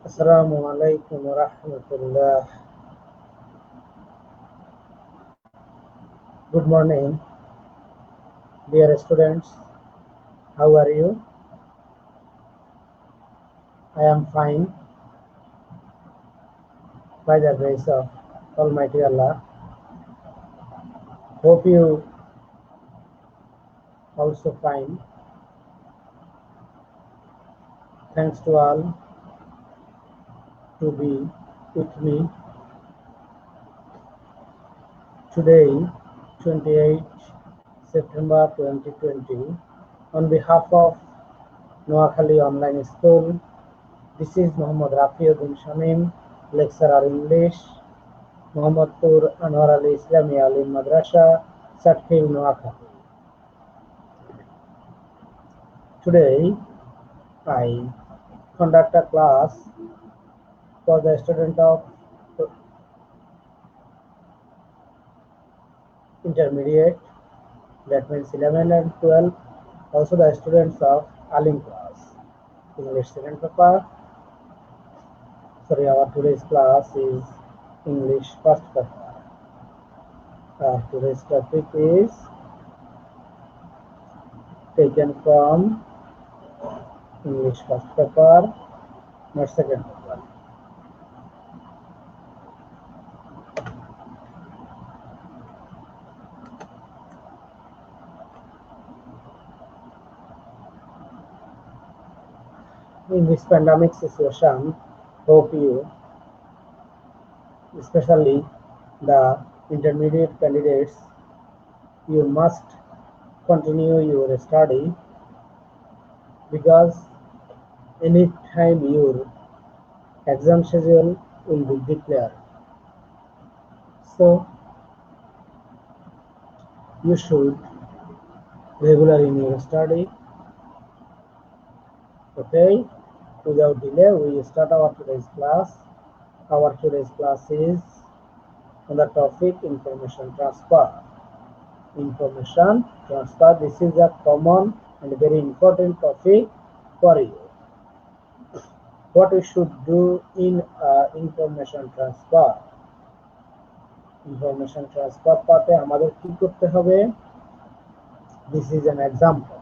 Assalamu alaikum wa rahmatullah. Good morning, dear students. How are you? I am fine by the grace of Almighty Allah. Hope you also fine. Thanks to all to be with me today, 28 September 2020. On behalf of Noakhali Online School, this is Muhammad Rafiuddin Shamim, lecturer English, Muhammadpur Anwar Ali Islami Alim Madrasa, Sathil Noakhali. Today, I conduct a class for the student of intermediate, that means 11 and 12, also the students of Alim class. English second paper. Sorry, our today's class is English first paper. Today's topic is taken from English first paper, not second paper. In this pandemic situation, hope you, especially the intermediate candidates, you must continue your study, because anytime your exam schedule will be declared. So you should regular in your study. Okay, without delay, we start our today's class. Our today's class is on the topic information transfer. Information transfer. This is a common and very important topic for you. What we should do in information transfer. Information transfer পাতে আমাদের কি করতে হবে? This is an example.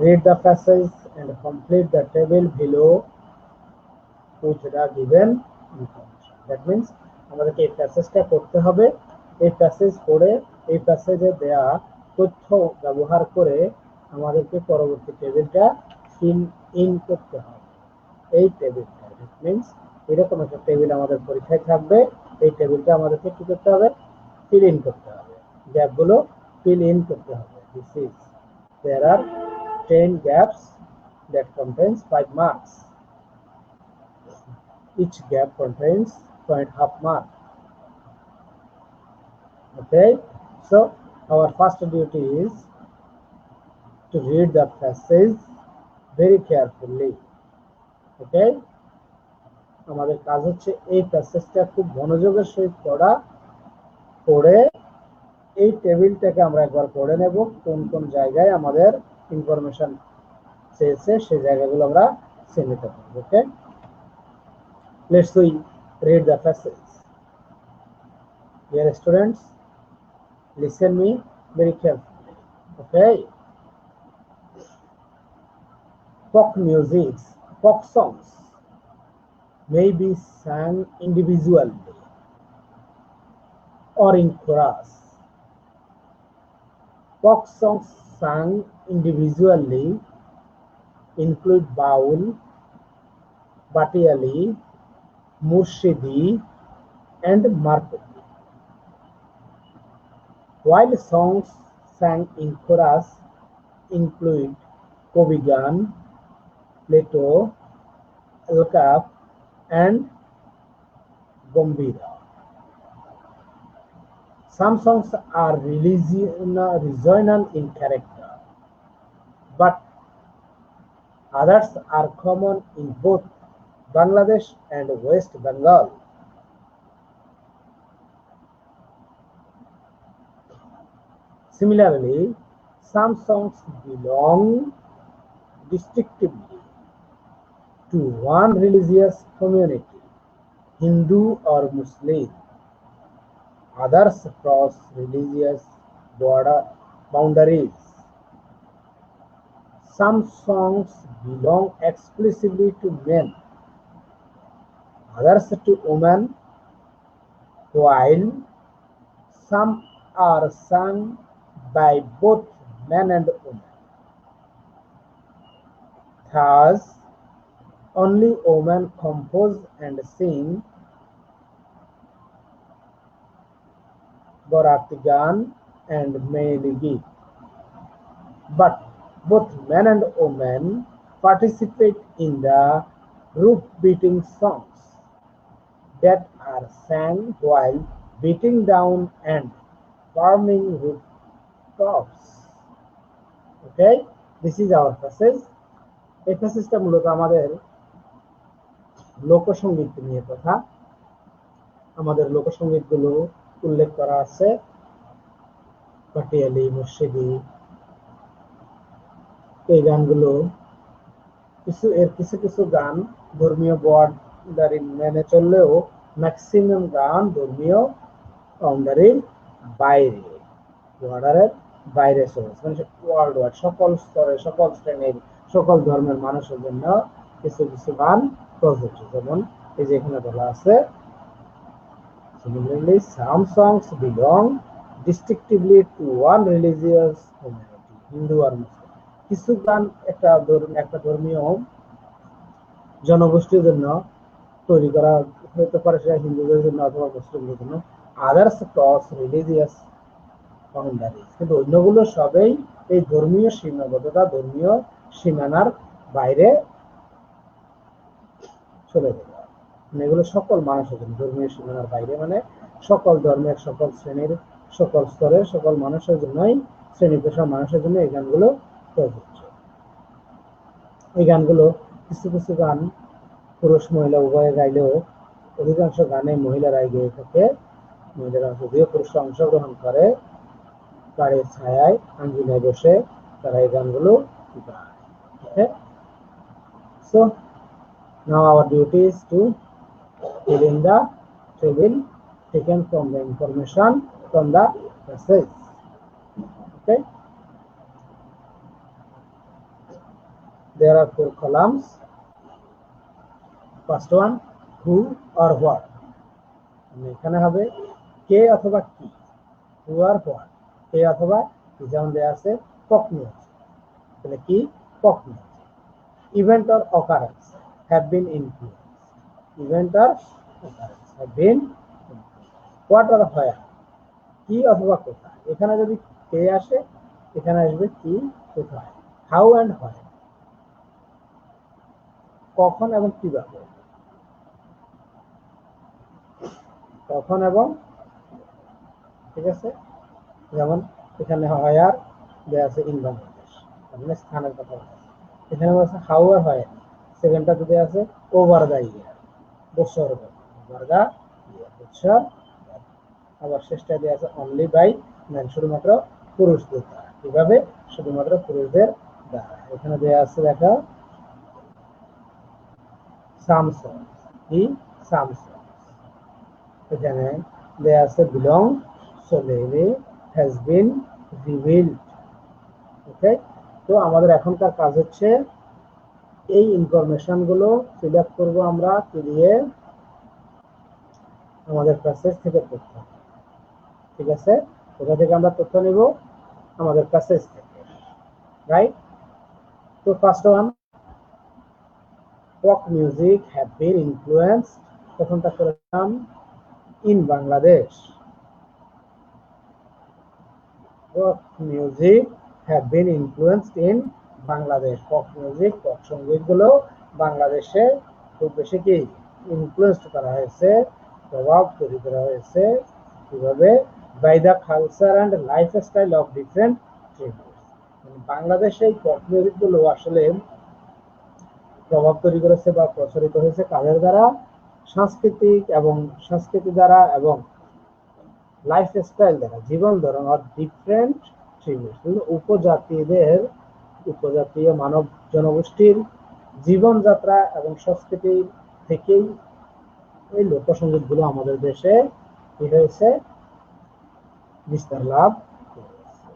Read the passage and complete the table below with the given information. That means আমাদেরকে এই প্যাসেজটা করতে হবে। এই প্যাসেজ পড়ে এই প্যাসেজে দেয়া তথ্য ব্যবহার করে আমাদেরকে পরবর্তী টেবিলটা ফিল ইন করতে হবে। এই টেবিলটা, দ্যাট মিন্স এরকম একটা টেবিল আমাদের পরীক্ষায় থাকবে। এই টেবিলটা আমাদেরকে কি করতে হবে? ফিল ইন করতে হবে, গ্যাপগুলো ফিল ইন করতে হবে। This is, there are 10 gaps that contains 5 marks. Each gap contains 0.5 mark. Okay, so our first duty is to read the passage very carefully. Okay, আমাদের কাজ হচ্ছে এই প্যাসেজটা খুব মনোযোগের সহিত পড়া, পড়ে এই টেবিলটাকে আমরা একবার পড়ে নেব, কোন কোন জায়গায় আমাদের ইনফরমেশন চেয়েছে সেই জায়গাগুলো আমরা চিহ্নিত করব। ওকে, let's we read the passage. Dear students, listen me very carefully. Okay, folk music, folk songs may be sung individually or in chorus. Folk songs sung individually include Baul, Batiali, Murshidi, and Marpeti. While songs sang in chorus include Kobigan, Leto, Elkaf, and Gombira. Some songs are regional in character, but others are common in both Bangladesh and West Bengal. Similarly, some songs belong distinctively to one religious community, Hindu or Muslim. Others cross religious boundaries. Some songs belong exclusively to men, others to women, while some are sung by both men and women. Thus, only women compose and sing Bharati Gan and Maili Geet. But both men and women participate in the roof beating songs that are sang while beating down and forming rooftops. Okay, this is our passage. এই প্যাসেজটা মূলত আমাদের লোকসঙ্গীত নিয়ে কথা। আমাদের লোকসঙ্গীতগুলো উল্লেখ করা আছে পাটিয়ালি, মুর্শিদি। এই গানগুলো কিছু কিছু গান ধর্মীয় বাউন্ডারি মেনে চললেও ম্যাক্সিমাম গান ধর্মীয় বাউন্ডারির বাইরে, বর্ডারের বাইরে চলেছে, মানে ওয়ার্ল্ড ওয়াইড সকল স্তরে, সকল শ্রেণীর, সকল ধর্মের মানুষের জন্য কিছু কিছু গান প্রযোজ্য। যেমন এই যে এখানে বলা আছে, similarly some songs belong distinctively to one religious community, Hindu or Muslim. কিছু গান একটা ধর্মীয় জনগোষ্ঠীর জন্য তৈরি করা হতে পারে, সেটা হিন্দুদের জন্য অথবা মুসলিমদের জন্য। আদার্স ক্রস রিলিজিয়াস বাউন্ডারি, কিন্তু অন্যগুলো সবই এই ধর্মীয় সীমাবদ্ধতা, ধর্মীয় সীমানার বাইরে চলে যাবে। মানে এগুলো সকল মানুষের জন্য, ধর্মীয় সীমানার বাইরে মানে সকল ধর্মের, সকল শ্রেণীর, সকল স্তরের, সকল মানুষের জন্যই, শ্রেণী পেশার মানুষের জন্য এই গানগুলো প্রযোজ্য। এই গানগুলো কিছু কিছু গান পুরুষ মহিলা উভয়ে গাইলেও অধিকাংশ গানে মহিলারাই গেয়ে থাকে। মহিলারা যদিও পুরুষরা অংশগ্রহণ করে, গাড়ির ছায়ায় আঙ্গিনায় বসে তারা এই গানগুলো গায়। Okay? So now our duty is to fill in the table taken from the information from the passage. Okay? There are 4 columns. First one, who or what. এখানে হবে কে অথবা কি, who or what, কে অথবা কি। যেমন দেয়া আছে কক নিয়েছে, তাহলে কি কক নিয়েছে। Event or occurrence have been influenced. Event or occurrence have been influenced. What or where, কি অথবা কোথায়। এখানে যদি কে আসে, এখানে আসবে কি কোথায়। How and where, কখন এবং কিভাবে, কখন এবং, ঠিক আছে। যেমন এখানে হায়ার দেয়া আছে ইন বাংলাদেশ, মানে স্থানের কথা বলা আছে। এখানে বলছে হাউ আর হয়, সেকেন্ডটা যদি আছে ওভার দা ইয়ার, বছর ওভার দা ইয়ার, বছর। আবার শেষটা দেওয়া আছে অনলি বাই ম্যান, শুধুমাত্র পুরুষদের দ্বারা। কিভাবে? শুধুমাত্র পুরুষদের দ্বারা। এখানে দেওয়া আছে দেখা সাম সংস, কি সাম সংস। এখানে দেয়া আছে বিলং, সোলেরি, হ্যাজ বিন, রিভিলড। ওকে, তো আমাদের এখনকার কাজ হচ্ছে এই ইনফরমেশন গুলো ফিল আপ করবো আমরা কি দিয়ে, আমাদের প্যাসেজ থেকে তথ্য। ঠিক আছে, কোথা থেকে আমরা তথ্য নিব? আমাদের প্যাসেজ থেকে, রাইট। তো first one, folk music have been influenced, প্রথমটা করলাম in Bangladesh. Folk music have been influenced in Bangladesh. Folk music, folk সঙ্গীত গুলো বাংলাদেশে খুব বেশি কি ইনফ্লুয়েন্সড করা হয়েছে, প্রভাব তৈরি করা হয়েছে। কিভাবে? by the culture and lifestyle of different tribes. বাংলাদেশে এই folk music গুলো আসলে প্রভাব তৈরি করেছে বা প্রচারিত হয়েছে কাদের দ্বারা? সংস্কৃতি দ্বারা এবং লাইফস্টাইল দ্বারা, জীবন ধরন অর ডিফারেন্ট ট্রিবিউস, উপজাতীয় মানব জনগোষ্ঠীর জীবনযাত্রা এবং সংস্কৃতি থেকেই এই লোকসঙ্গীতগুলো আমাদের দেশে কি হয়েছে, বিস্তার লাভ করেছে।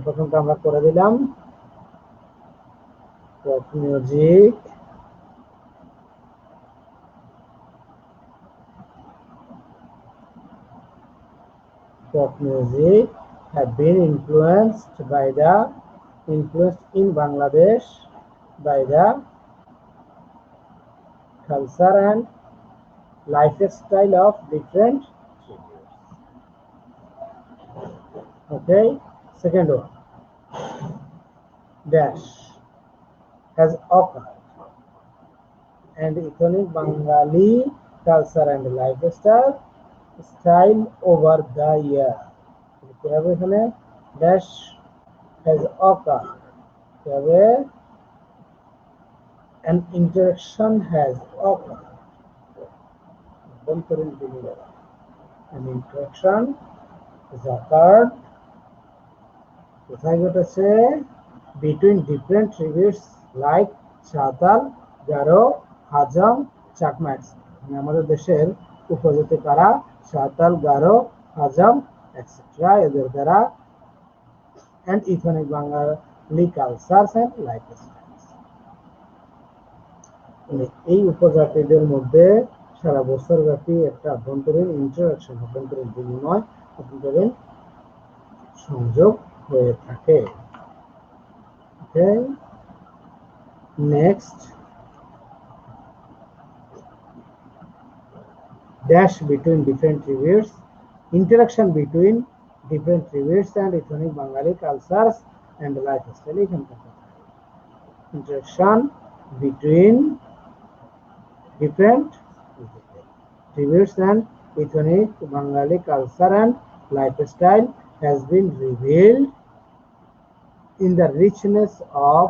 প্রথমটা আমরা করে দিলাম, pop music have been influenced in Bangladesh by the culture and lifestyle of different tribes. Okay, second one, dash has occurred and ethnic Bengali culture and lifestyle over the year. Dash has occurred, an interaction has occurred. An interaction has occurred between different tribes like Chautal, Garo, Hajam, Chakma, etc. আমাদের দেশের উপজাতি কারা, Santhal, Garo, হাজাম, etc. এদের দ্বারা and ethnic Bengali cultures and lifestyles. এই উপজাতিদের মধ্যে সারা বছর ব্যাপী একটা আভ্যন্তরীণ ইন্টারাকশন, আভ্যন্তরীণ বিনিময়, আভ্যন্তরীণ সংযোগ হয়ে থাকে। Okay. Next, dash between different tribes, interaction between different tribes and ethnic Bengali cultures and lifestyle. Interaction between different tribes and ethnic Bengali culture and lifestyle has been revealed in the richness of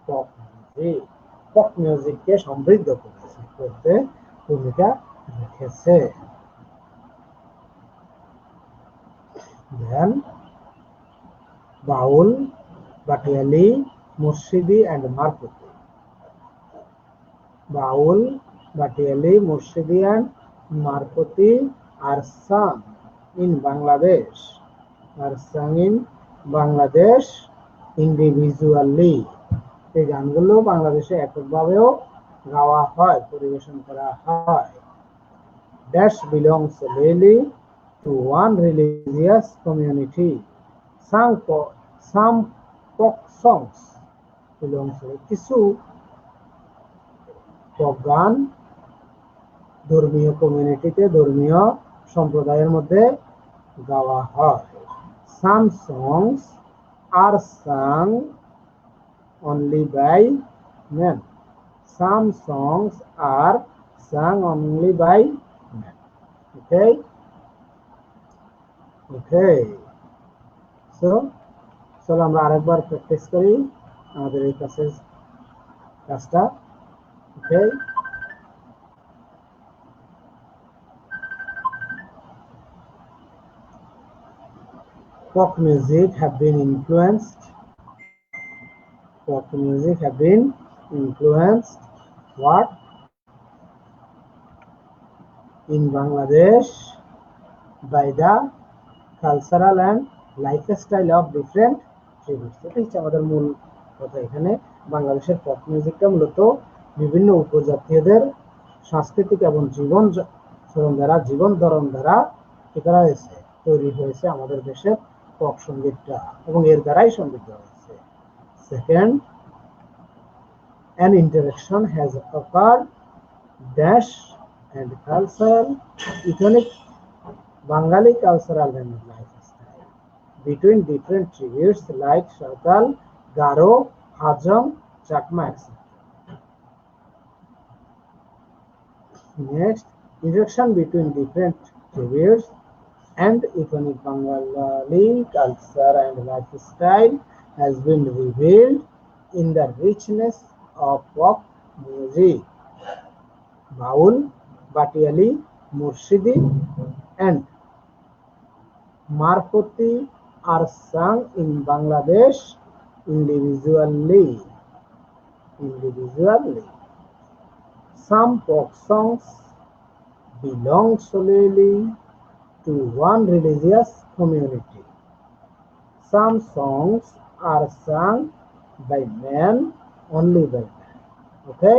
folk music. Folk music के समृद्ध करते भूमिका রেখেছে। Then Baul, Batiali, Murshidi and Marputi. Baul, Batiali, Murshidi and Marputi are sung in Bangladesh. Individually. এই গানগুলো বাংলাদেশে এককভাবেও গাওয়া হয়, পরিবেশন করা হয়। Dash belongs really to one religious community. Some folk songs belongs to কিছু folk গান ধর্মীয় কমিউনিটিতে, ধর্মীয় সম্প্রদায়ের মধ্যে গাওয়া হয়। Some songs are sung only by men. Some songs are sung only by men. Okay. So আমরা আরেকবার প্র্যাকটিস করি আমাদের এই কাজটা। Okay. Folk music have been influenced. What? In Bangladesh by the cultural and lifestyle of different tribes. এটাই হচ্ছে আমাদের মূল কথা। এখানে বাংলাদেশের পপ মিউজিকটা মূলত বিভিন্ন উপজাতীয়দের সাংস্কৃতিক এবং জীবন ধরন দ্বারা তৈরি হয়েছে আমাদের দেশের পপ সঙ্গীতটা, এবং এর দ্বারাই সমৃদ্ধ হয়েছে। Second, an interaction has occurred dash and cultural, ethnic Bengali cultural and lifestyle between different tribes like Chautal, Garo, Hajam, Chakma, etc. Next, interaction between different tribes and ethnic Bengali culture and lifestyle has been revealed in the richness of folk music. Baul, Batiali, Murshidi and Marputi are sung in Bangladesh individually. individually. Some folk songs belong solely to one religious community. Some songs are sung by men only by men. Okay?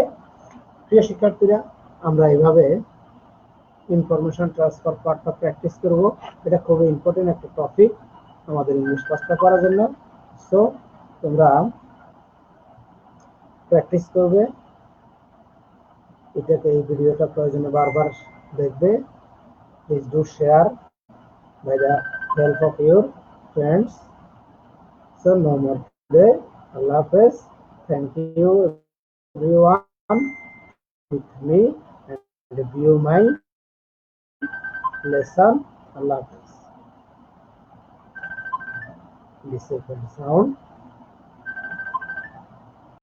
প্রিয় শিক্ষার্থীরা, আমরা এইভাবে information transfer পার্টটা practice করব। এটা খুবই important একটা topic আমাদের ইংলিশ ক্লাসটা করার জন্য। সো তোমরা প্র্যাকটিস করবে, এটাকে এই ভিডিওটা প্রয়োজনে বারবার দেখবে। Please do share by the help of your friends. So no more today. Allah Hafiz. Thank you everyone with me and view my lesson. Allah Hafiz. Disable sound.